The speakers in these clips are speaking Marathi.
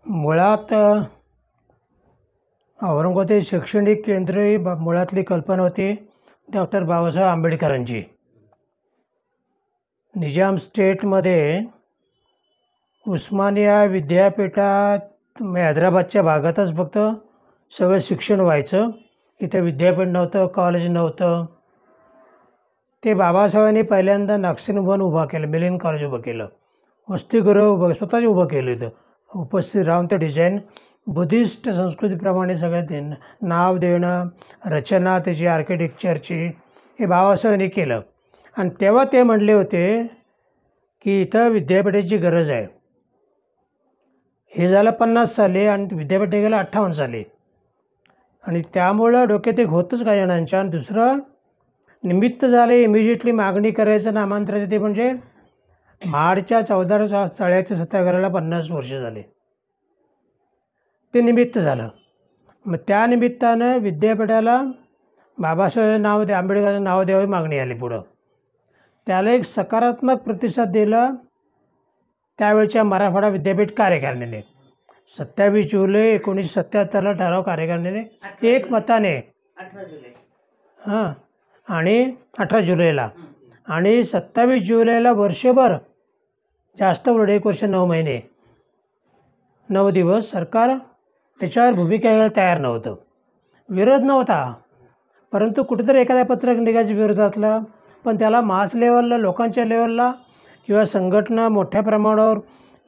मुळात औरंगाबाद शैक्षणिक केंद्र ही मुळातली कल्पना होती डॉक्टर बाबासाहेब आंबेडकरांची. निजाम स्टेटमध्ये उस्मानिया विद्यापीठात हैदराबादच्या भागातच फक्त सगळं शिक्षण व्हायचं. इथं विद्यापीठ नव्हतं, कॉलेज नव्हतं. ते बाबासाहेबांनी पहिल्यांदा नागसेन उभा केलं, मिलियन कॉलेज उभं केलं, वसतिगृह उभं स्वतःच उभं केलं. इथं उपस्थित राहून ते डिझाईन बुद्धिस्ट संस्कृतीप्रमाणे सगळं नाव देणं, रचना त्याची आर्किटेक्चरची हे बाबासाहेबांनी केलं. आणि तेव्हा ते म्हणले होते की इथं विद्यापीठाची गरज आहे. हे झालं 50 साली आणि विद्यापीठ गेलं 58 साली. आणि त्यामुळं डोक्यात एक होतंच काही जणांच्या. आणि दुसरं निमित्त झाले इमिजिएटली मागणी करायचं नामांतराचं, ते म्हणजे महाडच्या 14 तळ्याच्या सत्याग्रहाला 50 वर्ष झाले. ते निमित्त झालं. मग त्या निमित्तानं विद्यापीठाला बाबासाहेब नाव दे, आंबेडकरांचं नाव द्यावी मागणी आली पुढं. त्याला एक सकारात्मक प्रतिसाद दिला त्यावेळच्या मराठवाडा विद्यापीठ कार्यकारिणीने. 27 जुलै 1977ला ठराव कार्यकारिणीने एक मताने 18 जुलै हां आणि 18 जुलैला आणि 27 जुलैला वर्षभर, जास्त वेळ 1 वर्ष 9 महिने 9 दिवस सरकार त्याच्यावर भूमिका घ्यायला तयार नव्हतं. विरोध नव्हता, परंतु कुठेतरी एखाद्या पत्रक निघायचं विरोधातलं. पण त्याला मास लेवलला, लोकांच्या लेवलला किंवा संघटना मोठ्या प्रमाणावर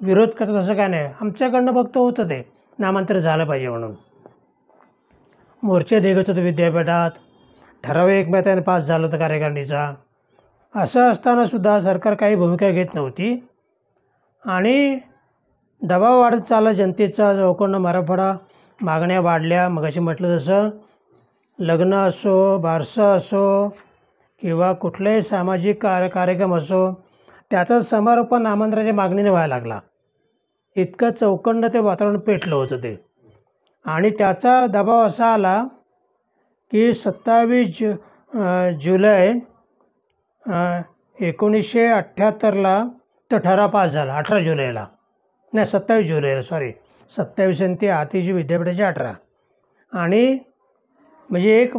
विरोध करत असं काय नाही. आमच्याकडनं फक्त होतं ते नामांतर झालं पाहिजे म्हणून मोर्चे निघत होते विद्यापीठात. ठराव एकमताने पास झालं होतं कार्यकारिणीचा. असं असतानासुद्धा सरकार काही भूमिका घेत नव्हती आणि दबाव वाढत चालला जनतेचा. चौकोनं मराठवाडा मागण्या वाढल्या. मगाशी म्हटलं तसं लग्न असो, बारसं असो किंवा कुठलाही सामाजिक कार्यक्रम असो, त्याचा समारोप नामांतराच्या मागणीने व्हायला लागला. इतकं चौकंड ते वातावरण पेटलं होतं ते. आणि त्याचा दबाव असा आला की 27 जुलै 1978ला तो ठराव पास झाला. 18 जुलैला नाही, 27 जुलैला, सॉरी 27 आणि ते आतीची विद्यापीठाची 18. आणि म्हणजे 1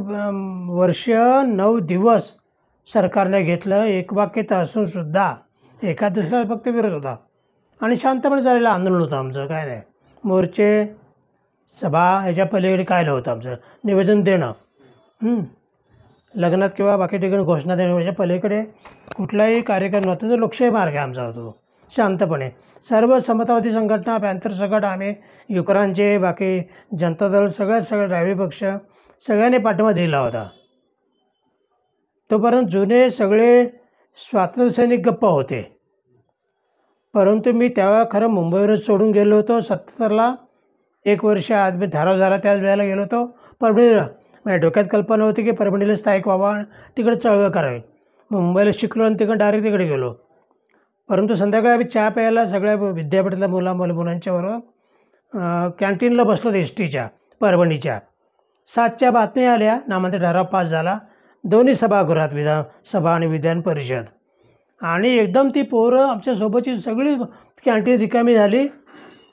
वर्ष 9 दिवस सरकारने घेतलं. एकवाक्यता असूनसुद्धा एका दुसऱ्याला फक्त विरोध होता. आणि शांतपणे झालेलं आंदोलन होतं आमचं. काय नाही मोर्चे, सभा, ह्याच्या पलीकडे काय नव्हतं आमचं. निवेदन देणं, लग्नात किंवा बाकी ठिकाणी घोषणा देणं, ह्याच्या पलीकडे कुठलाही कार्यक्रम नव्हता. तो लोकशाही मार्ग आहे आमचा होतो. शांतपणे सर्व समतावादी संघटना, पॅन्थर सकट आम्ही, युक्रांचे, बाकी जनता दल, सगळे डावे पक्ष, सगळ्यांनी पाठिंबा दिला होता. तोपर्यंत जुने सगळे स्वातंत्र्यसैनिक गप्पा होते. परंतु मी तेव्हा खरं मुंबईवरच सोडून गेलो होतो. 77ला 1 वर्ष आधी ठराव झाला त्याच वेळेला गेलो होतो परभणीला. माझ्या डोक्यात कल्पना होती की परभणीला स्थायिक व्हावा, तिकडे चळवळ करावी. मुंबईला शिकलो आणि तिकडे डायरेक्ट तिकडे गेलो. परंतु संध्याकाळी आम्ही चहा प्यायला सगळ्या विद्यापीठातल्या मुलांच्याबरोबर कॅन्टीनला बसलो होतो एसटीच्या परभणीच्या. 7च्या बातम्या आल्या, नामांतर ठराव पास झाला दोन्ही सभागृहात, विधानसभा आणि विधान परिषद. आणि एकदम ती पोरं आमच्यासोबतची सगळी कॅन्टीन रिकामी झाली.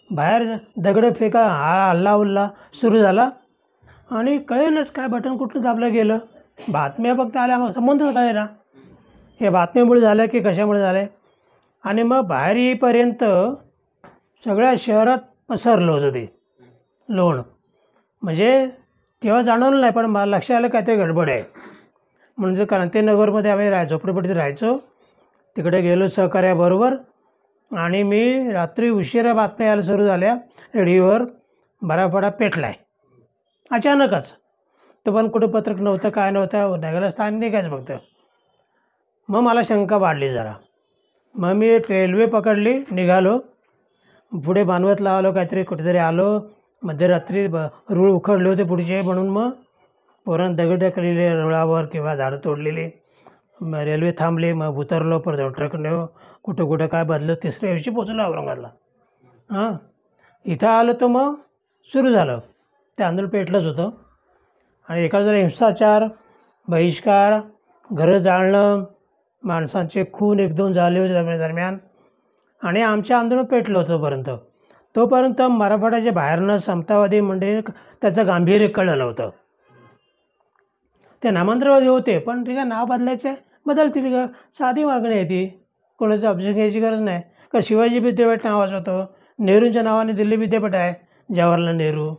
बाहेर दगडं फेका, हल्ला उल्ला सुरू झाला. आणि कळेलच काय बटन कुठून दाबलं गेलं. बातम्या फक्त आल्या, संबंधच काय ना हे बातम्यामुळे झालं की कशामुळे झालं. आणि मग बाहेर येईपर्यंत सगळ्या शहरात पसरलं होतं ते लोण. म्हणजे तेव्हा जाणवलं नाही, पण मला लक्षात आलं काहीतरी गडबड आहे. म्हणजे क्रांतीनगरमध्ये आम्ही झोपडपट्टीत राहायचो. तिकडे गेलो सहकार्याबरोबर. आणि मी रात्री उशिरा बातम्या यायला सुरू झाल्या रेडिओवर, मराठवाडा पेटला आहे अचानकच. तो पण कुठं पत्रक नव्हतं, काय नव्हतं, नगरला स्थान निघायचं फक्त. मग मला शंका वाढली जरा. मग मी रेल्वे पकडली, निघालो. पुढे मानवतला आलो, काहीतरी कुठेतरी आलो. मध्यरात्री रूळ उखडले होते पुढचे, म्हणून मग पोरांना दगड टाकलेले रुळावर किंवा झाडं तोडलेली. मग रेल्वे थांबली, मग उतरलो, परत ट्रकने कुठं कुठं काय बदलं. 3ऱ्या दिवशी पोचलो औरंगाबादला. इथं आलो तर मग सुरू झालं ते आंदोलन. पेटलंच होतं. आणि एका जरा हिंसाचार, बहिष्कार, घरं जाळणं, माणसांचे खून 1-2 झाले होते दरम्यान. आणि आमच्या आंदोलन पेटलं होतं तोपर्यंत. तोपर्यंत मराठवाड्याच्या बाहेरनं समतावादी म्हणजे त्याचं गांभीर्य कळलं होतं. ते नामांतरवादी होते, पण ते काय नाव बदलायचं आहे, बदलतील का, साधी मागणी आहे ती, कोणाचं ऑब्जेक्शन घ्यायची गरज नाही. का शिवाजी विद्यापीठ नावाचं होतं, नेहरूंच्या नावाने दिल्ली विद्यापीठ आहे, जवाहरलाल नेहरू,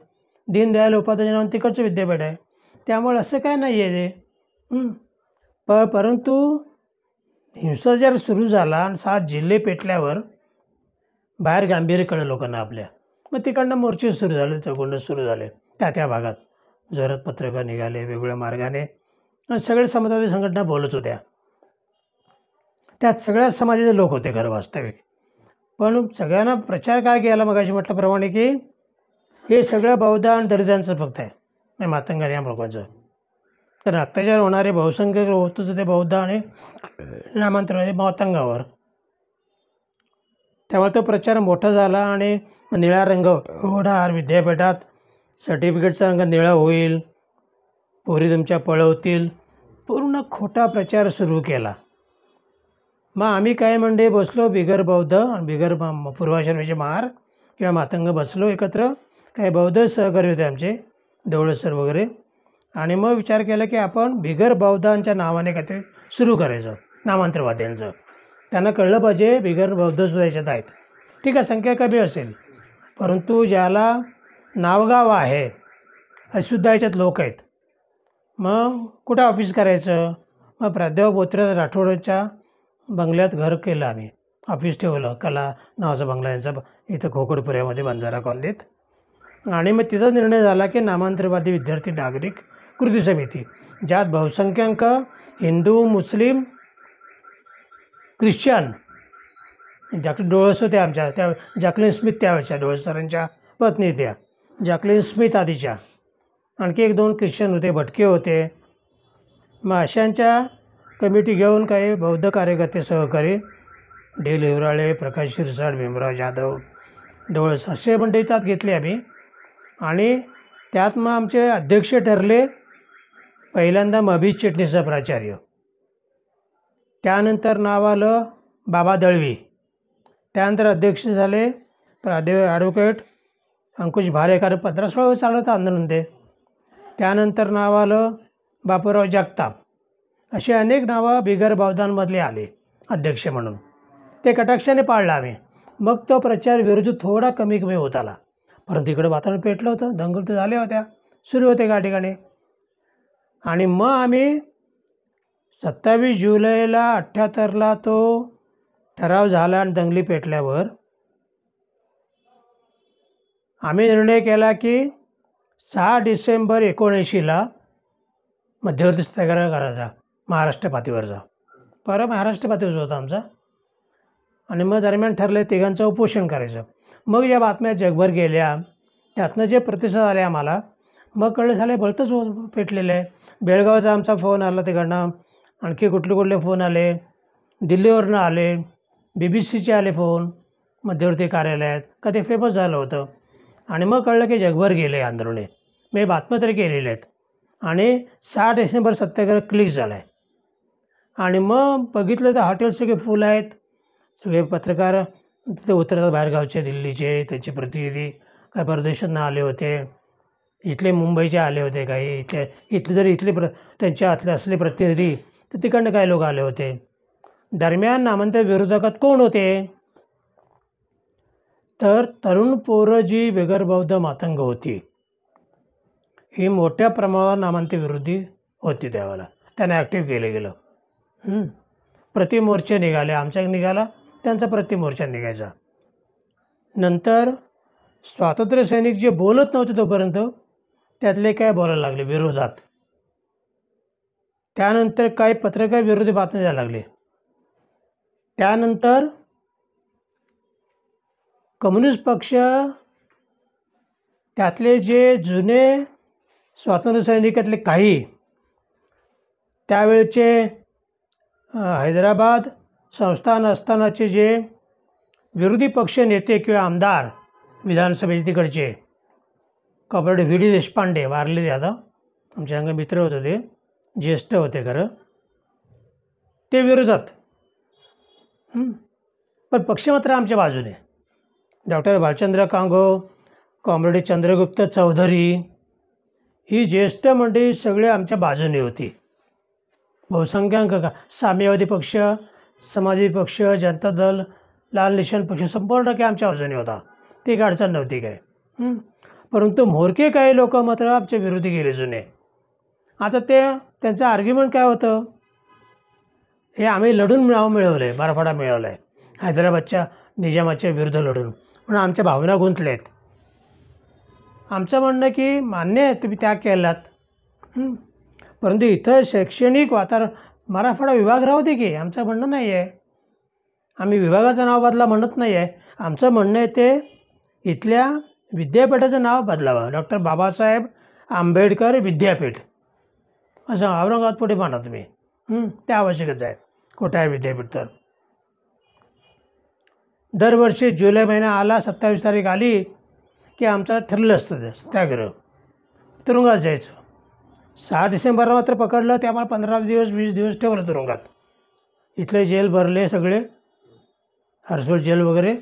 दीनदयाल उपाध्यायच्या नावाने तिकडचं विद्यापीठ आहे. त्यामुळे असं काय नाही आहे ते. परंतु हिंसाचार सुरू झाला आणि 7 जिल्हे पेटल्यावर बाहेर गांभीर्य कळलं लोकांना आपल्या. मग तिकडनं मोर्चे सुरू झाले, चौगुंड सुरू झाले त्या भागात. जोरात पत्रकार निघाले वेगवेगळ्या मार्गाने आणि सगळे समाजवादी संघटना बोलत होत्या. त्यात सगळ्या समाजाचे लोक होते खरं वास्तविक. पण सगळ्यांना प्रचार काय केला मगाशी म्हटल्याप्रमाणे की हे सगळं बौद्ध आणि दलितांचं फक्त आहे, नाही मातंग या लोकांचं. तर अत्याचार होणारे बहुसंख्य होत होते ते बौद्ध आणि नामांतरवादी मातंगावर. त्यामुळे तो प्रचार मोठा झाला आणि निळा रंग होणार विद्यापीठात, सर्टिफिकेटचा रंग निळा होईल, पोरी तुमच्या पळवतील, पूर्ण खोटा प्रचार सुरू केला. मग आम्ही काय म्हणजे बसलो बिगर बौद्ध आणि बिगर पूर्वाश्रमीचे महार किंवा मातंग बसलो एकत्र, काही बौद्ध सहकारी होते आमचे, देवळे सर वगैरे. आणि मग विचार केला की आपण बिगर बौद्धांच्या नावाने काहीतरी सुरू करायचं, नामांतरवाद्यांचं. त्यांना कळलं पाहिजे बिगर बौद्धसुद्धा याच्यात आहेत. ठीक आहे, संख्या कमी असेल, परंतु ज्याला नावगाव आहे असेसुद्धा याच्यात लोक आहेत. मग कुठं ऑफिस करायचं? मग प्राध्यापक बोत्रे राठोडच्या बंगल्यात घर केलं आम्ही, ऑफिस ठेवलं, कला नावाचा बंगला यांचा इथं खोकडपुऱ्यामध्ये बंजारा कॉलनीत. आणि मग तिथं निर्णय झाला की नामांतरवादी विद्यार्थी नागरिक कृती समिती, ज्यात बहुसंख्याक हिंदू, मुस्लिम, ख्रिश्चन, जॅकलिन डोळस होत्या आमच्या, त्या जॅकलिन स्मिथ त्यावेळच्या डोळस सरांच्या पत्नी, त्या जॅकलिन स्मिथ आधीच्या, आणखी 1-2 ख्रिश्चन होते, भटके होते. मग अशांच्या कमिटी घेऊन काही बौद्ध कार्यकर्ते सहकारी, डी लिवराळे, प्रकाश शिरसाट, भीमराव जाधव, डोळस असे मंडळी त्यात घेतले आम्ही. आणि त्यात मग आमचे अध्यक्ष ठरले पहिल्यांदा मभी चिटणीसचा प्राचार्य, त्यानंतर नाव आलं बाबा दळवी, त्यानंतर अध्यक्ष झाले ॲडव्होकेट अंकुश भाले, कारण 15-16 वर्ष चालत आंदोलन ते. त्यानंतर नाव आलं बापूराव जगताप. अशी अनेक नावं बिगर बौद्धांमधले आले अध्यक्ष म्हणून. ते कटाक्षाने पाळलं आम्ही. मग तो प्रचार विरोधी थोडा कमी होत आला, परंतु इकडं वातावरण पेटलं होतं, दंगल तर झाल्या होत्या, सुरू होते का ठिकाणी. आणि मग आम्ही 27 जुलैला 78ला तो ठराव झाला आणि दंगली पेटल्यावर आम्ही निर्णय केला की 6 डिसेंबर 1979ला मध्यवर्ती सत्याग्रह करायचा, महाराष्ट्र पातळीवरचा. परत महाराष्ट्र पातळीवर होता आमचा. आणि मग दरम्यान ठरले तिघांचं उपोषण करायचं. मग या बातम्या जगभर गेल्या, त्यातनं जे प्रतिसाद आले आम्हाला, मग कळलं झाले भलतंच पेटलेलं आहे. बेळगावचा आमचा फोन आला तिकडनं, आणखी कुठले फोन आले, दिल्लीवरनं आले, BBC आले फोन मध्यवर्ती कार्यालयात, का ते फेमस झालं होतं. आणि मग कळलं की जगभर गेले आंदोलने, मी बातम्या तरी केलेल्या आहेत. आणि 6 डिसेंबर सत्याग्रह क्लिक झाला आहे. आणि मग बघितलं तर हॉटेल सगळे फुल आहेत, सगळे पत्रकार तिथे उतरतात, बाहेरगावचे, दिल्लीचे त्याचे प्रतिनिधी, काही परदेशातनं आले होते, इथले मुंबईचे आले होते, काही इथले जरी त्यांच्या असले प्रतिनिधी तर तिकडनं काही लोक आले होते. दरम्यान नामांतर विरोधकात कोण होते? तर तरुण पोरं जी बिगर बौद्ध मातंग होती, ही मोठ्या प्रमाणावर नामांतर विरोधी होती त्यावेळेला. त्यांना ॲक्टिव्ह केलं गेलं. प्रतिमोर्चे निघाले, आमचा निघाला, त्यांचा प्रतिमोर्चा निघायचा. नंतर स्वातंत्र्य सैनिक जे बोलत नव्हते तोपर्यंत त्यातले काय बोलायला लागले विरोधात. त्यानंतर काही पत्रकार विरोधी बातम्या द्यायला लागले. त्यानंतर कम्युनिस्ट पक्ष, त्यातले जे जुने स्वातंत्र्य सैनिकातले काही, त्यावेळचे हैदराबाद संस्थान असतानाचे जे विरोधी पक्ष नेते किंवा आमदार विधानसभेचे तिकडचे, कॉम्रेड VD देशपांडे, वारले ते आता, आमच्या अंग मित्र होते, ते ज्येष्ठ होते खरं, ते विरोधात. पण पक्ष मात्र आमच्या बाजूने. डॉक्टर भालचंद्र कांगो, कॉम्रेड चंद्रगुप्त चौधरी, ही ज्येष्ठ मंडळी सगळे आमच्या बाजूने होती. बहुसंख्याक साम्यवादी पक्ष, समाजवादी पक्ष, जनता दल, लाल निशाण पक्ष संपूर्ण काही आमच्या बाजूने होता. ती एक अडचण नव्हती काय. परंतु म्होरके काही लोक मात्र आमच्या विरोधी गेले जुने. आता त्यांचं आर्ग्युमेंट काय होतं, हे आम्ही लढून नाव मिळवलं आहे, मराठवाडा मिळवला आहे, हैदराबादच्या निजामाच्या विरुद्ध लढून, म्हणून आमच्या भावना गुंतल्या आहेत. आमचं म्हणणं की मान्य आहे तुम्ही त्याग केलात, परंतु इथं शैक्षणिक वातावरण मराठवाडा विभाग राहू दे की, आमचं म्हणणं नाही आहे. आम्ही विभागाचं नाव बदला म्हणत नाही आहे. आमचं म्हणणं आहे ते इथल्या विद्यापीठाचं नाव बदलावं, डॉक्टर बाबासाहेब आंबेडकर विद्यापीठ असं औरंगाबाद पुढे म्हणा तुम्ही. ते आवश्यकच आहे. कुठं आहे विद्यापीठ तर. दरवर्षी जुलै महिना आला, 27 तारीख आली की आमचं ठरलं असतं ते सत्याग्रह, तुरुंगात जायचं. 6 डिसेंबरला मात्र पकडलं, ते आम्हाला 15 दिवस 20 दिवस ठेवलं तुरुंगात. इथले जेल भरले सगळे, हर्सोल जेल वगैरे.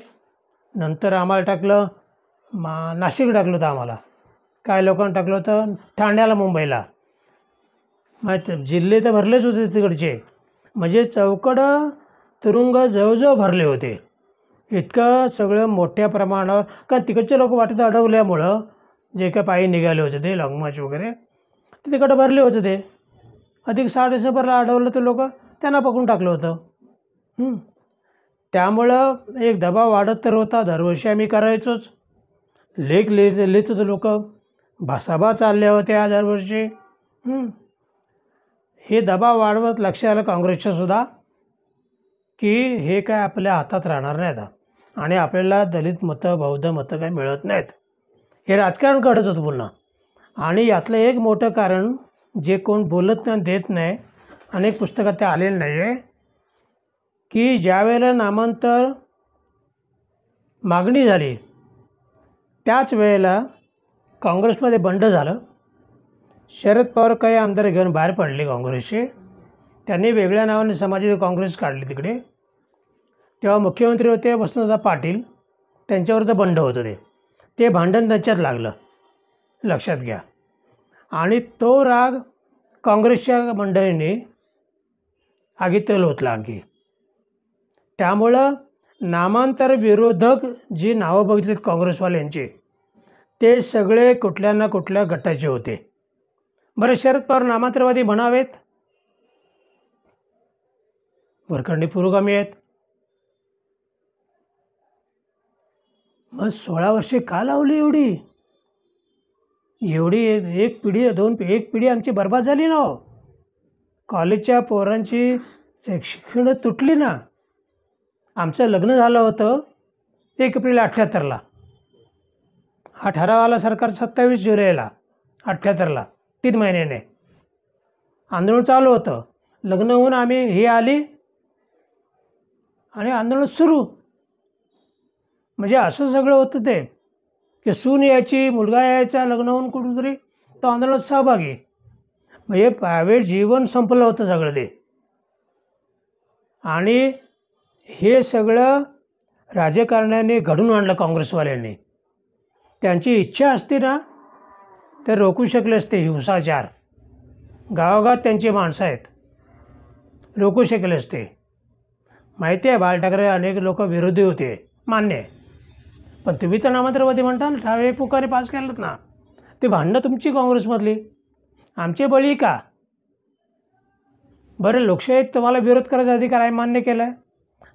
नंतर आम्हाला टाकलं नाशिक टाकलं होतं आम्हाला, काय लोकांना टाकलं होतं ठाण्याला, मुंबईला. माहीत जिल्हे तर भरलेच होते तिकडचे, म्हणजे चौकडं तुरुंग जवळजवळ भरले होते. इतकं सगळं मोठ्या प्रमाणावर, कारण तिकडचे लोक वाटेत अडवल्यामुळं जे काय पायी निघाले होते ते लॉंग मार्च वगैरे, ते तिकडं भरले होते ते. अधिक 6 डिसेंबरला अडवलं तर लोक त्यांना पकडून टाकलं होतं. त्यामुळं एक दबाव वाढत तर होता. दरवर्षी आम्ही करायचोच, लेख लिहित होतो लोक, सभा चालल्या होत्या दरवर्षी. हे दबाव वाढवत लक्षात आलं काँग्रेसच्या सुद्धा की हे काय आपल्या हातात राहणार नाहीत आणि आपल्याला दलित मतं, बौद्ध मतं काय मिळत नाहीत. हे राजकारण घडत होतं पुन्हा. आणि यातलं एक मोठं कारण जे कोण बोलत नाही, देत नाही, अनेक पुस्तकात ते आलेलं नाही आहे, की ज्या वेळेला नामांतर मागणी झाली त्याच वेळेला काँग्रेसमध्ये बंड झालं. शरद पवार काही आमदार घेऊन बाहेर पडले काँग्रेसचे. त्यांनी वेगळ्या नावाने समाजवादी काँग्रेस काढली तिकडे. तेव्हा मुख्यमंत्री होते वसंतदादा पाटील, त्यांच्यावर बंड होतं ते भांडण त्यांच्यात लागलं, लक्षात घ्या. आणि तो राग काँग्रेसच्या मंडळींनी आगीत तेल ओतला आणखी. त्यामुळं नामांतर विरोधक जी नावं बघितलीत काँग्रेसवाल्यांची, ते सगळे कुठल्या ना कुठल्या गटाचे होते. बरं, शरद पवार नामांतरवादी म्हणावेत, वरखंडी पुरोगामी आहेत. मग 16 वर्षे का लावली एवढी एक पिढी एक पिढी आमची बर्बाद झाली ना हो. कॉलेजच्या पोरांची शिक्षण तुटली ना. आमचं लग्न झालं होतं 1 एप्रिल 78ला. हा ठराव आला सरकार 27 जुलैला 78ला, 3 महिन्याने. आंदोलन चालू होतं, लग्न होऊन आम्ही ही आली आणि आंदोलन सुरू. म्हणजे असं सगळं होतं ते की सून यायची, मुलगा यायचा, लग्न होऊन कुठूनतरी तो आंदोलनात सहभागी. म्हणजे प्रायव्हेट जीवन संपलं होतं सगळं ते. आणि हे सगळं राजकारण्यांनी घडून आणलं काँग्रेसवाल्यांनी. त्यांची इच्छा असती ना तर रोखू शकले असते हिंसाचार. गावागावात त्यांची माणसं आहेत, रोखू शकले असते. माहिती आहे बाळ ठाकरे अनेक लोक विरोधी होते, मान्य आहे. पण तुम्ही तर नामांतरवादी म्हणता ना, ठावे पुकारे पास केलं ना. ते भांडणं तुमची काँग्रेसमधली, आमचे बळी का. बरं, लोकशाहीत तुम्हाला विरोध करायचा अधिकार आहे, मान्य केला आहे.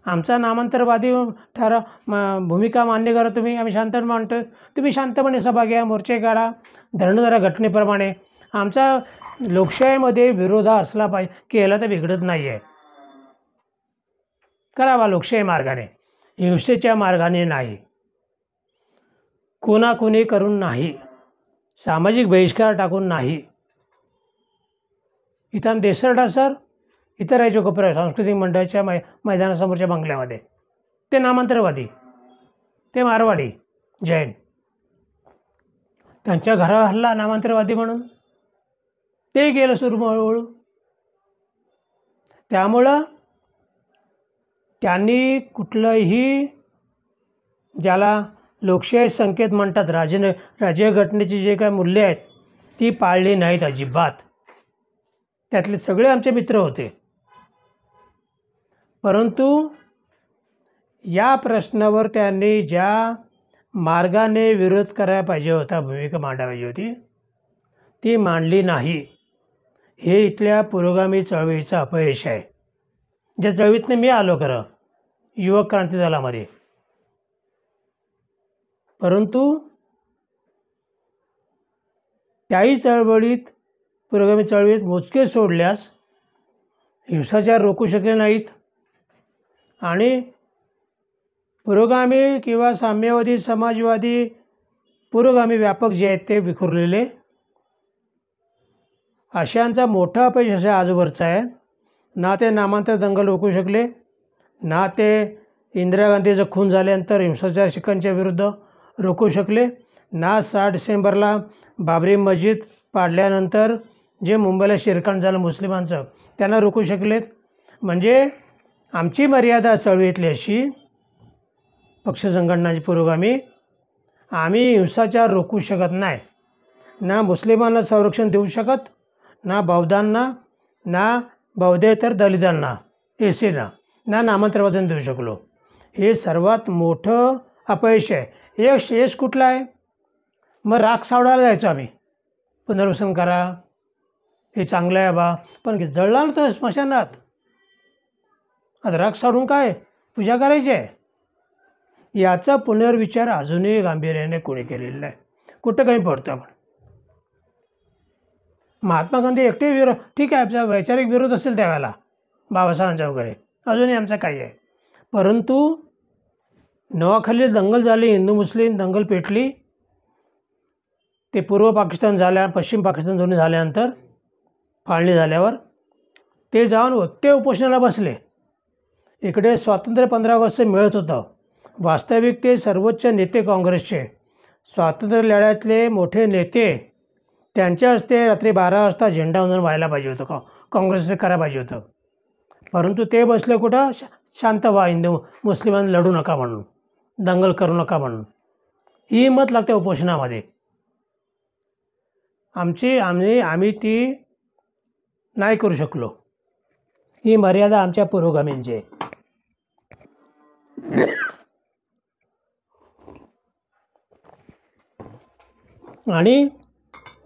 आमचा नामांतरवादी भूमिका मान्य करा तुम्ही, आम्ही शांतपणे मांडतो. तुम्ही शांतपणे सभा घ्या, मोर्चे काढा, धरणं धरा घटनेप्रमाणे. आमचा लोकशाहीमध्ये विरोध असला पाहिजे, केला तर बिघडत नाही आहे. करावा लोकशाही मार्गाने, हिंसेच्या मार्गाने नाही, कोणाकोणी करून नाही, सामाजिक बहिष्कार टाकून नाही. इथं देसरडा सर इथं राहायचो कोपऱ्या सांस्कृतिक मंडळाच्या मैदानासमोरच्या बंगल्यामध्ये. ते नामांतरवादी, ते मारवाडी जैन. त्यांच्या घरावर हल्ला नामांतरवादी म्हणून, ते गेलं सुरू हळूहळू. त्यामुळं त्यांनी कुठलंही ज्याला लोकशाही संकेत म्हणतात, राज्यघटनेची जे काही मूल्ये आहेत ती पाळली नाहीत अजिबात. त्यातले सगळे आमचे मित्र होते. परंतु या प्रश्नावर त्यांनी ज्या मार्गाने विरोध करायला पाहिजे होता, भूमिका मांडायला पाहिजे होती, ती मांडली नाही. हे इथल्या पुरोगामी चळवळीचं अपयश आहे. ज्या चळवळीतनं मी आलो खरं युवक क्रांती दलामध्ये. परंतु त्याही चळवळीत, पुरोगामी चळवळीत मोजके सोडल्यास हिंसाचार रोखू शकले नाहीत. आणि पुरोगामी किंवा साम्यवादी, समाजवादी, पुरोगामी व्यापक जे आहेत ते विखुरलेले, अशांचा मोठा अपयश अशा आजूवरचा आहे. ना ते नामांतर दंगल रोखू शकले, ना ते इंदिरा गांधीचं खून झाल्यानंतर हिंसाचार शिखांच्या विरुद्ध रोखू शकले, ना 6 डिसेंबरला बाबरी मस्जिद पाडल्यानंतर जे मुंबईला शिरकाण झालं मुस्लिमांचं त्यांना रोखू शकलेत. म्हणजे आमची मर्यादा चळवळीतली अशी, पक्ष संघटनाची पुरोगामी, आम्ही हिंसाचार रोखू शकत नाही. ना मुस्लिमांना संरक्षण देऊ शकत, ना बौद्धांना, ना बौद्धेतर दलितांना, एसीना, ना नामांतरवादन देऊ शकलो. हे सर्वात मोठं अपयश आहे. एक यश कुठला आहे? मग राख सावडायला जायचो आम्ही, पुनर्वसन करा, हे चांगलं आहे बा, पण जळला तर स्मशानात. आता राख सावडून काय पूजा करायची आहे? याचा पुनर्विचार अजूनही गांभीर्याने कोणी केलेला नाही. कुठं काही पडतो आपण. महात्मा गांधी एकटे विरोध, ठीक आहे, आमचा वैचारिक विरोध असेल त्यावेळेला बाबासाहेबांचा वगैरे, अजूनही आमचा काही आहे. परंतु नवाखाली दंगल झाली, हिंदू मुस्लिम दंगल पेटली, ते पूर्व पाकिस्तान झाल्या, पश्चिम पाकिस्तान दोन्ही झाल्यानंतर, फाळणी झाल्यावर ते जाऊन एकटे उपोषणाला बसले. इकडे स्वातंत्र्य 15 ऑगस्ट मिळत होतं. वास्तविक ते सर्वोच्च नेते काँग्रेसचे, स्वातंत्र्य लढ्यातले मोठे नेते, त्यांच्या हस्ते रात्री 12 वाजता झेंडावंदन व्हायला पाहिजे होतं, काँग्रेसने करायला पाहिजे होतं. परंतु ते बसले कुठं? शांत व्हा, हिंदू मुस्लिमांना लढू नका म्हणून, दंगल करू नका म्हणून. ही हिंमत लागते उपोषणामध्ये. आम्ही ती नाही करू शकलो. ही मर्यादा आमच्या पुरोगामींची आहे. आणि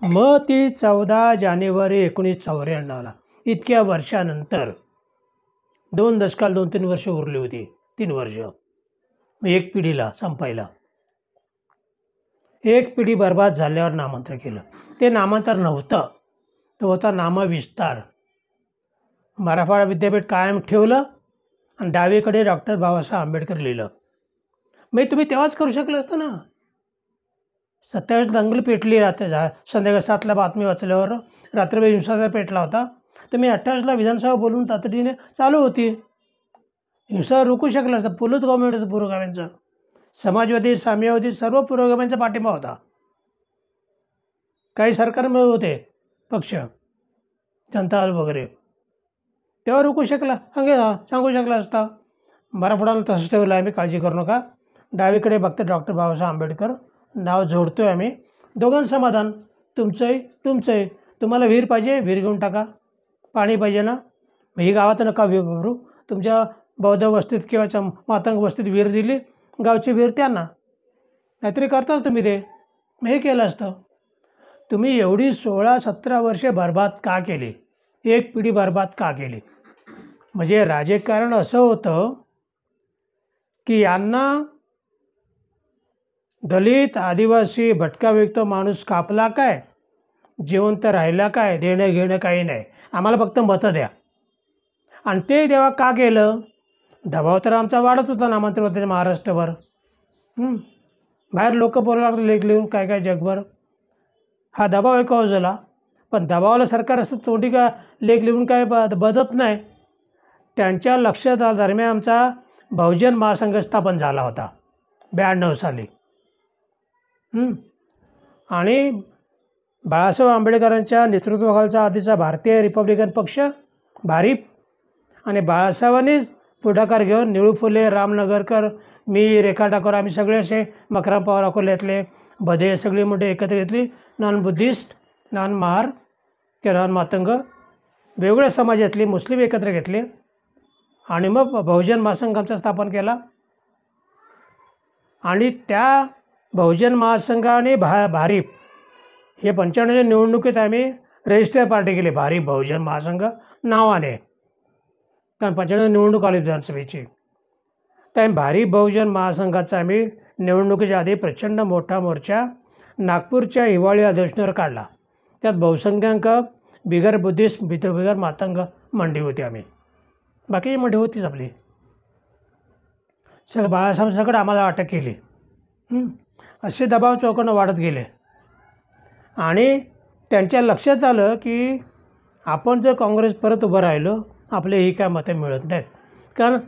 मग ती 14 जानेवारी 1994ला, इतक्या वर्षानंतर, 2 दशकाला 2-3 वर्ष उरली होती, 3 वर्ष, एक पिढीला संपायला. एक पिढी बर्बाद झाल्यावर नामांतर केलं. ते नामांतर नव्हतं, तो होता नामविस्तार. मराठवाडा विद्यापीठ कायम ठेवलं आणि डावीकडे डॉक्टर बाबासाहेब आंबेडकर लिहिलं. मग तुम्ही तेव्हाच करू शकलं असतं ना. 27 दंगल पेटली, संध्याकाळी 7ला बातमी वाचल्यावर रात्रभर हिंसाचार पेटला होता. तर मी 28ला विधानसभा बोलून तातडीने चालू होती. हिंसा रोखू शकलं असतं. पुलत गव्हर्नमेंट होतं पुरोगाम्यांचं, समाजवादी, साम्यवादी सर्व पुरोगाम्यांचा पाठिंबा होता. काही सरकारमध्ये होते पक्ष, जनता दल वगैरे, तेव्हा रोखू शकला, सांगू शकला असता. मराठवाड्याला तसंच ठेवलं आम्ही, काळजी करू नका. डावीकडे बघते डॉक्टर बाबासाहेब आंबेडकर नाव जोडतो आहे आम्ही. दोघांचं समाधान, तुमचंही. तुम्हाला विहीर पाहिजे, विहीर घेऊन टाका. पाणी पाहिजे ना, मग ही गावात नका विहीर भरू. तुमच्या बौद्ध वस्तीत किंवा मातंग वस्तीत विहीर दिली, गावची विहीर त्यांना. नाहीतरी करताच तुम्ही ते. मग हे केलं असतं. तुम्ही एवढी 16-17 वर्षे बर्बाद का केली? एक पिढी बर्बाद का केली? म्हणजे राजकारण असं होतं की यांना दलित, आदिवासी, भटका व्यक्त माणूस कापला काय, जिवंत राहिला काय, देणं घेणं काही नाही, आम्हाला फक्त मतं द्या. आणि ते तेव्हा का केलं? दबाव तर आमचा वाढत होता नामांतर महाराष्ट्रभर. बाहेर लोक बोलायला लागले लेख लिहून काय काय जगभर. हा दबाव एक झाला. पण दबावाला सरकार असं तोंडी का लेख लिहून काय बदत नाही. त्यांच्या लक्षात दरम्यान आमचा बहुजन महासंघ स्थापन झाला होता 92 साली. आणि बाळासाहेब आंबेडकरांच्या नेतृत्वाखालचा आधीचा भारतीय रिपब्लिकन पक्ष भारीप, आणि बाळासाहेबांनीच पुढाकार घेऊन निळू फुले, राम नगरकर, मी, रेखा ठाकूर, आम्ही सगळे असे मकरम पवार अकोल्यातले बधे सगळी मोठे एकत्र घेतली. नॉन बुद्धिस्ट, नॉन महार किंवा नॉन मातंग वेगवेगळ्या समाजातली मुस्लिम एकत्र घेतले आणि मग बहुजन महासंघ आमचा स्थापन केला. आणि त्या बहुजन महासंघ आणि भारीप हे 95च्या निवडणुकीत आम्ही रजिस्टर पार्टी केली, भारीप बहुजन महासंघ नावाने. कारण 95 निवडणूक आली विधानसभेची. तर आम्ही भारीप बहुजन महासंघाचा आम्ही निवडणुकीच्या आधी प्रचंड मोठा मोर्चा नागपूरच्या हिवाळी अधिवेशनावर काढला. त्यात बहुसंख्याक बिगर बुद्धिस्ट, बिगर मातंग मंडळी होती. आम्ही बाकीची मंडळी होतीच आपली. सगळं बाळासाहेब सकट आम्हाला अटक केली. असे दबाव चौकानं वाढत गेले आणि त्यांच्या लक्षात आलं की आपण जर काँग्रेस परत उभं राहिलो आपले ही काय मतं मिळत नाहीत. कारण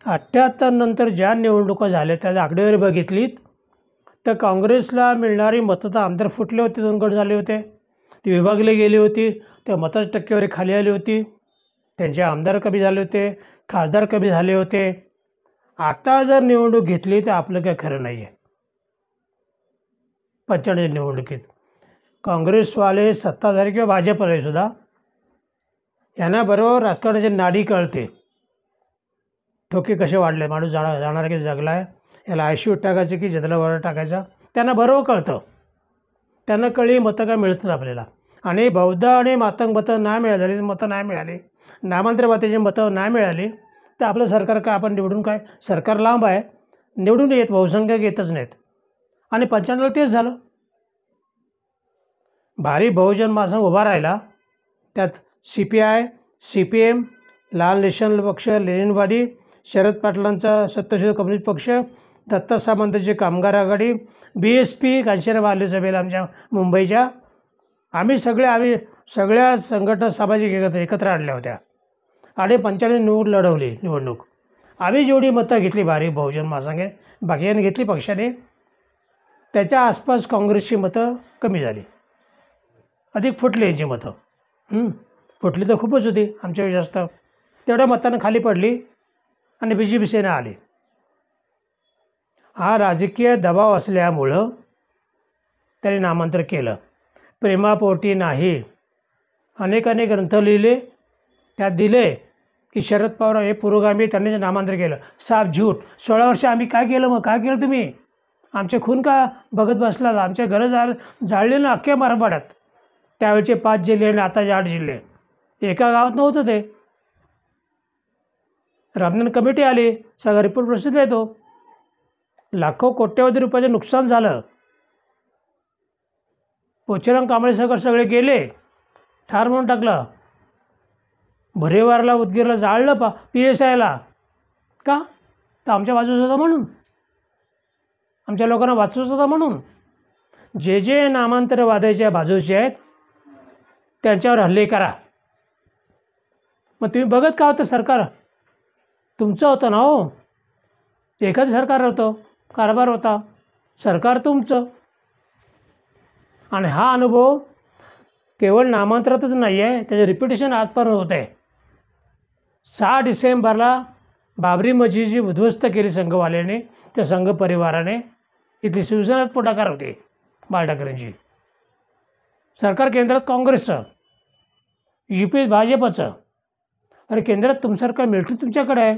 78 नंतर ज्या निवडणुका झाल्या त्या आकडेवारी बघितलीत तर काँग्रेसला मिळणारी मतं तर आमदार फुटले होते, 2 गट झाले होते, ती विभागली गेली होती, त्या मताची टक्केवारी खाली आली होती, त्यांचे आमदार कमी झाले होते, खासदार कमी झाले होते. आता जर निवडणूक घेतली तर आपलं काय खरं नाही आहे. 95 निवडणुकीत काँग्रेसवाले सत्ताधारी किंवा भाजपवाले सुद्धा यांना बरोबर राजकारणाची नाडी कळते. ठोके कसे वाढले, माणूस जाणारा की जगला आहे, याला आयशीयूत टाकायचं की जदलावर टाकायचा, त्यांना बरोबर कळतं. त्यांना कळली मतं काय मिळतात आपल्याला. आणि बौद्ध आणि मातंग मतं नाही मिळाली, मतं नाही मिळाली, नामांतर मातेची मतं नाही मिळाली तर आपलं सरकार काय, आपण निवडून काय, सरकार लांब आहे, निवडून येत, बहुसंख्याक येतच नाहीत. आणि 95ला तेच झालं. भारी बहुजन महासंघ उभा राहिला. त्यात CPI, CPM, लाल नेशनल पक्ष, लेनिनवादी, शरद पाटलांचा सत्यशोधक कम्युनिस्ट पक्ष, दत्ता सामंतांची कामगार आघाडी, BSP, कांशीराम आले सभेला आमच्या मुंबईच्या, आम्ही सगळ्या संघटना सामाजिक एकत्र आणल्या होत्या आणि 95 निवडणूक आम्ही जेवढी मतं घेतली भारी बहुजन महासंघे, बाकीयांनी घेतली पक्षाने, त्याच्या आसपास काँग्रेसची मतं कमी झाली, अधिक फुटली यांची मतं. फुटली तर खूपच होती आमच्यापेक्षा जास्त. तेवढ्या मतानं खाली पडली आणि BJP सेना आली. हा राजकीय दबाव असल्यामुळं त्यांनी नामांतर केलं. प्रेमापोटी नाही. अनेकांनी ग्रंथ लिहिले, त्यात दिले की शरद पवार हे पुरोगामी, त्यांनी नामांतर केलं. साफ झूट. 16 वर्ष आम्ही काय केलं, मग काय केलं तुम्ही? आमचे खून का बघत बसलात? आमच्या घरं जाळले ना अख्ख्या मराठवाड्यात. त्यावेळचे 5 जिल्हे आणि आताचे 8 जिल्हे. एका गावात नव्हतं ते. रामनन कमिटी आली, सगळा रिपोर्ट प्रसिद्ध येतो. लाखो कोट्यवधी रुपयाचं नुकसान झालं. पोचेराम कांबळे सगळे गेले, ठार म्हणून टाकलं. भरेवारला, उदगीरला जाळलं PSIला. का? तर आमच्या बाजूच होता म्हणून, आमच्या लोकांना वाचवत होता म्हणून. जे नामांतरवादाच्या बाजूचे आहेत त्यांच्यावर हल्ले करा. मग तुम्ही बघत का होतं? सरकार तुमचं होतं ना हो. एखादं सरकार होतं, कारभार होता, सरकार तुमचं. आणि हा अनुभव केवळ नामांतरातच नाही आहे, त्याचं रिपिटेशन आजपर्यंत होत आहे. 6 डिसेंबरला बाबरी मस्जिद उद्ध्वस्त केली संघवाल्याने, त्या संघ परिवाराने. इथली शिवसेना पुढाकार होते बाळ ठाकरेंची. सरकार केंद्रात काँग्रेसचं, UP भाजपचं. अरे केंद्रात तुमच्यासारखं मिलिटरी तुमच्याकडे आहे.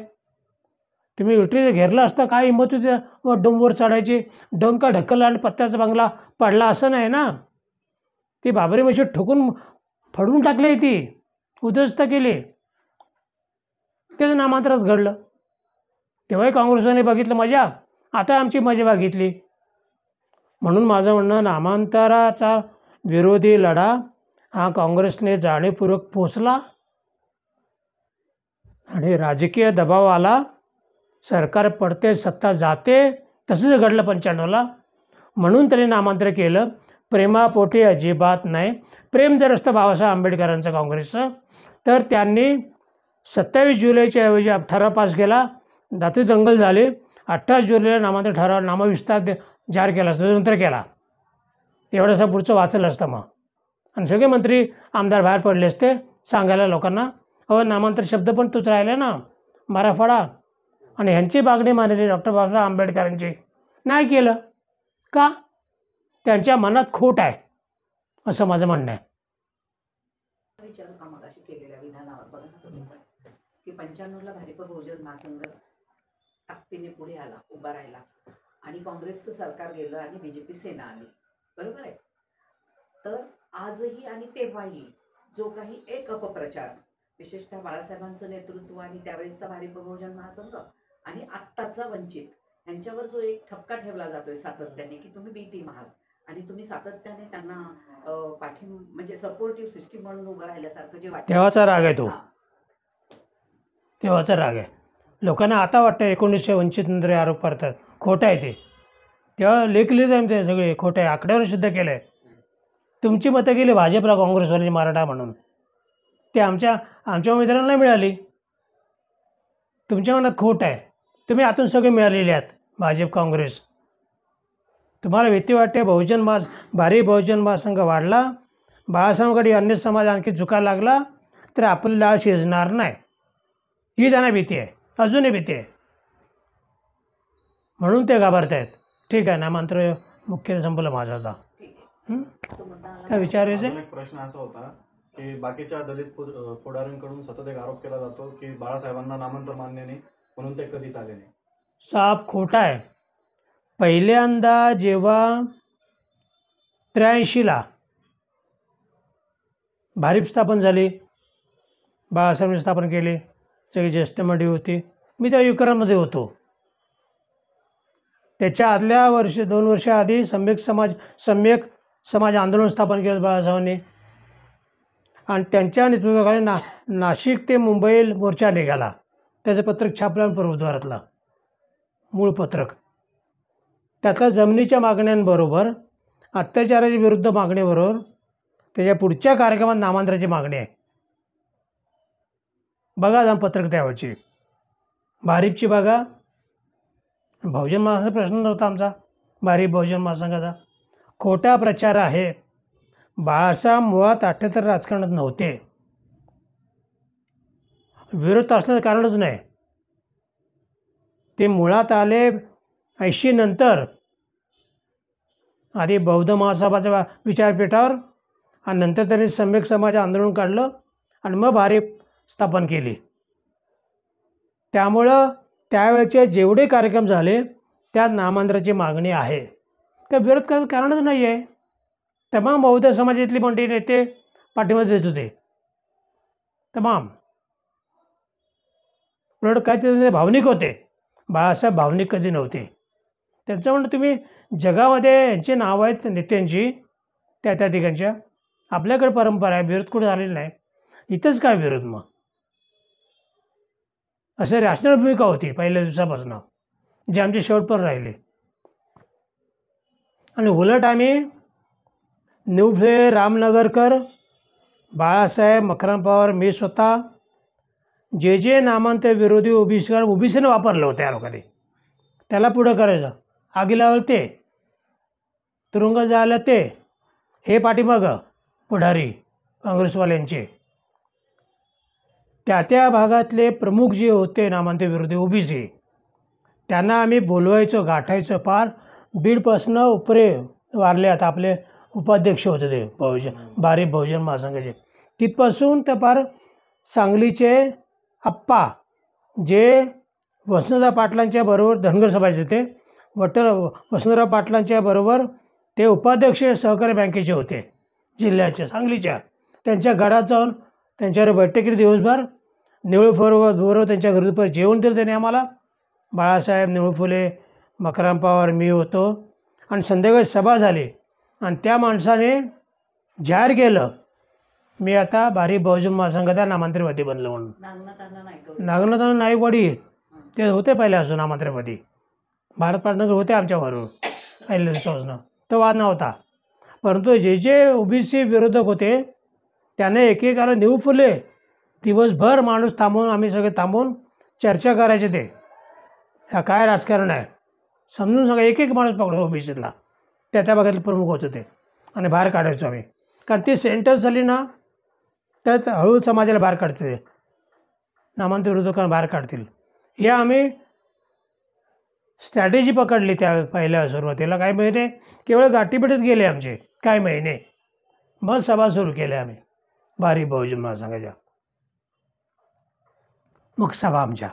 तुम्ही मिलिटरी घेरलं असता काय हिंमत होती डोंगवर चढायची? डोंका ढकलला आणि पत्त्याचा बंगला पडला असं नाही ना. ती बाबरी मस्जिद ठोकून फडवून टाकली, ती उद्ध्वस्त केली. त्याचं नामांतरात घडलं. तेव्हाही काँग्रेसने बघितलं मजा, आता आमची मजा बघितली. म्हणून माझं म्हणणं, नामांतराचा विरोधी लढा हा काँग्रेसने जाणीवपूर्वक पोचला आणि राजकीय दबाव आला, सरकार पडते, सत्ता जाते. तसंच घडलं 95ला. म्हणून त्यांनी नामांतर केलं. प्रेमापोटी अजिबात नाही. प्रेम जर असतं बाबासाहेब आंबेडकरांचं काँग्रेसचं तर त्यांनी 27 जुलैच्या ऐवजी ठराव पास केला. दाती दंगल झाली. 28 जुलैला नामांतर ठराव, नामविस्तार जाहीर केला असता, नंतर केला. एवढंसं पुढचं वाचलं असतं मग. आणि सगळे मंत्री आमदार बाहेर पडले असते सांगायला लोकांना, अहो नामांतर शब्द पण तोच राहिला ना, मराठवाडा आणि ह्यांची मागणी मानली डॉक्टर बाबासाहेब आंबेडकरांची, नाही केलं का? त्यांच्या मनात खोट आहे असं माझं म्हणणं आहे. विचारू का मगाशी केलेल्या विधानावर बघा ना तुम्ही पण, की 95ला भाजप बहुजन महासंघ ताकदीने पुढे आला, उभा राहिला आणि काँग्रेसचं सरकार गेलं आणि बीजेपी सेना आली, बरोबर आहे. तर आजही आणि तेव्हाही जो काही एक अपप्रचार, विशेषतः बाळासाहेबांचं नेतृत्व आणि त्यावेळेसचा भाजप बहुजन महासंघ आणि आत्ताचा वंचित यांच्यावर जो एक ठपका ठेवला जातोय सातत्याने, की तुम्ही बी टीम आहात आणि तुम्ही सातत्याने त्यांना म्हणजे सपोर्टिव्ह सिस्टीम म्हणून उभं राहिल्यासारखं जे वाटतं, तेव्हाचा राग आहे तो. हा. तेव्हाचा राग आहे. लोकांना आता वाटतं 1900 वंचित नंतर हे आरोप करतात, खोटं आहे ते. तेव्हा लेखले जाईल ते सगळे खोटं आहे, आकड्यावर सिद्ध केलं आहे. तुमची मतं गेली भाजपला, काँग्रेसवाले मराठा म्हणून, ते आमच्या मित्रांना नाही मिळाली. तुमच्या मनात खोट आहे, तुम्ही आतून सगळे मिळालेले आहात भाजप काँग्रेस. तुम्हाला भीती वाटते भारी बहुजन महासंघ वाढला, बाळासाहेबांकडे अन्य समाज आणखी झुकायला लागला तर आपली लाळ शिजणार नाही, ही त्यांना भीती आहे, अजूनही भीती आहे. म्हणून ते घाबरत आहेत. ठीक आहे ना, मंत्र मुख्य संपलं माझा आता. तो मुद्दा आला. काय विचारायचं? अजून एक प्रश्न असा होता की बाकीच्या दलित पुढाऱ्यांकडून सतत एक आरोप केला जातो की बाळासाहेबांना नामांतर मान्य नाही म्हणून ते कधीच आले नाही. साप खोटा आहे. पहिल्यांदा जेव्हा 83ला भारिप स्थापन झाली, बाळासाहेबांनी स्थापन केली, सगळी ज्येष्ठ मंडळी होती, मी त्या विक्रममध्ये होतो. त्याच्या आदल्या वर्षी 2 वर्ष आधी सम्यक समाज आंदोलन स्थापन केलं बाळासाहेबांनी आणि त्यांच्या नेतृत्वाखाली नाशिक ते मुंबई मोर्चा निघाला. त्याचं पत्रक छापलं प्रभुद्वारातला, मूळ पत्रक. त्यातल्या जमिनीच्या मागण्यांबरोबर, अत्याचाराच्या विरुद्ध मागणीबरोबर त्याच्या पुढच्या कार्यक्रमात नामांतराची मागणी आहे. बघा जाऊन पत्रक त्यावेळची भारिपची बघा. बहुजन महासंघाचा प्रश्न नव्हता आमचा, भारिप बहुजन महासंघाचा. खोटा प्रचार आहे. बाळासाहेब मुळात 78 राजकारणात नव्हते, विरोध असण्याचं कारणच नाही. ते मुळात आले 80 नंतर, आधी बौद्ध महासभाच्या विचारपीठावर आणि नंतर त्यांनी सम्यक समाज आंदोलन काढलं आणि मग भारिप स्थापन केली. त्यामुळं त्यावेळेचे जेवढे कार्यक्रम झाले त्यात नामांतराची मागणी आहे. त्या विरोध करायचं कारणच नाही आहे. तमाम बौद्ध समाजातली मंडळी नेते पाठिंबा देत होते, तमाम. उलट काय ते भावनिक होते. बाळासाहेब भावनिक कधी नव्हते. त्यांचं म्हणणं तुम्ही जगामध्ये यांची नावं आहेत नेत्यांची, त्या ठिकाणच्या. आपल्याकडे परंपरा आहे, विरोध कुठे झालेला नाही, इथंच काय विरोध मग? असं रॅशनल भूमिका होती पहिल्या दिवसापासून, जे आमचे शेवट पण राहिले. आणि उलट आम्ही निवफे, रामनगरकर, बाळासाहेब, मकरम पवार, मी स्वतः जे नामांतर विरोधी ओबीसीनं वापरलं होतं या लोकांनी, त्याला पुढं करायचं. आगीला ते तुरुंगात जायला ते, हे पाठीमागं पुढारी काँग्रेसवाल्यांचे. त्या भागातले प्रमुख जे होते नामांतर विरोधी ओबीसी, त्यांना आम्ही बोलवायचो, गाठायचं. पार बीडपासनं उपरे वारले. आता आपले उपाध्यक्ष होते ते भारिप बहुजन महासंघाचे, तिथपासून तर पार सांगलीचे आप्पा, जे वसंतराव पाटलांच्या बरोबर धनगर सभाचे होते, वसंतराव पाटलांच्या बरोबर ते उपाध्यक्ष सहकारी बँकेचे होते जिल्ह्याच्या, सांगलीच्या. त्यांच्या गडात जाऊन त्यांच्यावर बैठक केली दिवसभर. नेवळूफोरवर त्यांच्या घरी जेवण दिलं त्यांनी आम्हाला. बाळासाहेब, नेवळू फुले, मकरम पवार, मी होतो. आणि संध्याकाळी सभा झाली आणि त्या माणसाने जाहीर केलं, मी आता भारिप बहुजन महासंघाचा नामांतरवादी बनलो म्हणून. नागनाथ नाईकवाडी ते होते पहिल्यापासून नामांतरवादी. भारत पाटणकर होते आमच्याबरोबर पहिल्या दिवसापासून, तो वाद नव्हता. परंतु जे ओबीसी विरोधक होते त्याने एकेकाला नेऊ फुले दिवसभर माणूस थांबवून, आम्ही सगळे थांबवून चर्चा करायचे. ते हा काय राजकारण आहे समजून सांगा. एक माणूस पकडतो ओबीसीला, त्या भागातले प्रमुख होते ते, आणि बाहेर काढायचो आम्ही. कारण ती सेंटर झाली ना तर हळूहळू समाजाला बाहेर काढते, नामांतर विरोधकांना बाहेर काढतील. हे आम्ही स्ट्रॅटेजी पकडली त्या पहिल्या सुरुवातीला. काही महिने केवळ गाठीभेटीत गेले आमचे, काही महिने. मग सभा सुरू केल्या आम्ही भारिप बहुजन महासंघाच्या, मग सभा आमच्या.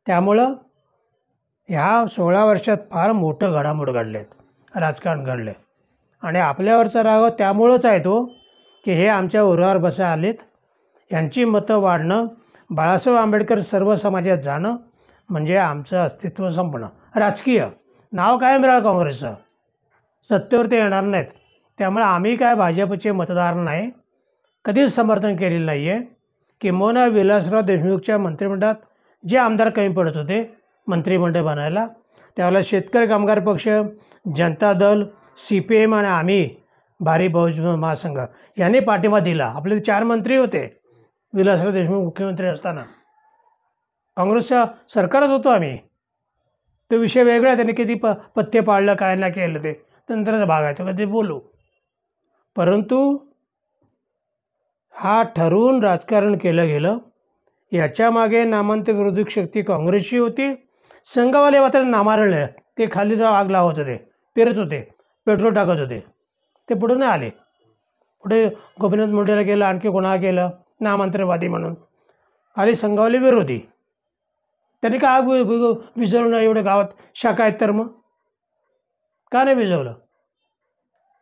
त्यामुळं ह्या 16 वर्षात फार मोठं घडामोड घडलेत, राजकारण घडले. आणि आपल्यावरचा राग त्यामुळंच आहे तो की हे आमच्या उरावर बसा आलेत, यांची मतं वाढणं, बाळासाहेब आंबेडकर सर्व समाजात जाणं म्हणजे आमचं अस्तित्व संपणं. राजकीय नाव कायम राहिलं काँग्रेसचं, सत्तेवर ते येणार नाहीत. त्यामुळे आम्ही काय भाजपचे मतदार नाही, कधीच समर्थन केलेलं नाही आहे. किंबहुना विलासराव देशमुखच्या मंत्रिमंडळात जे आमदार कमी पडत होते मंत्रिमंडळ बनायला, त्यावेळेला शेतकरी कामगार पक्ष, जनता दल, CPM आणि आम्ही भारिप बहुजन महासंघ यांनी पाठिंबा दिला. आपले 4 मंत्री होते विलासराव देशमुख मुख्यमंत्री असताना. काँग्रेसच्या सरकारच होतो आम्ही. तो विषय वेगळा आहे, त्यांनी किती पथ्य पाळलं काय नाही केलं ते तंत्राचा भाग आहे, तो कधी बोलू. परंतु हा ठरवून राजकारण केलं गेलं. याच्यामागे नामांतर विरोधी शक्ती काँग्रेसची होती. संघवाले मात्र नामारळे, ते खाली जाऊन आग लावत होते, पेरत होते, पेट्रोल टाकत होते. ते पुढे नाही आले. पुढे गोपीनाथ मुंडेला केलं, आणखी कोणाला केलं नामांतरवादी म्हणून. खाली संघवाले विरोधी. त्यांनी का आग विझवलं नाही? एवढे गावात शाखा आहेत तर मग का नाही विझवलं?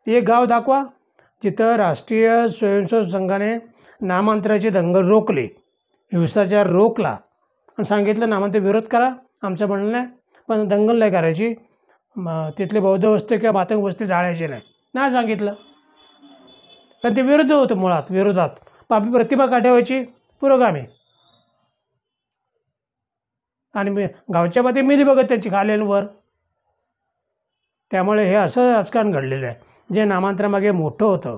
एक गाव दाखवा जिथं राष्ट्रीय स्वयंसेवक संघाने नामांतराची दंगल रोखली, हिंसाचार रोखला आणि सांगितलं नामांतर विरोध करा. आमचं म्हणणं नाही, पण दंगल नाही करायची, तिथले बौद्ध वस्ती किंवा मातंग वस्ती जाळायची नाही सांगितलं. कारण ते विरुद्ध होतं, मुळात विरोधात. आपली प्रतिभा का ठेवायची? पुरोगामी. आणि गावच्या बाती मिली बघत त्याची खालेलवर. त्यामुळे हे असं राजकारण घडलेलं आहे जे नामांतरामागे मोठं होतं.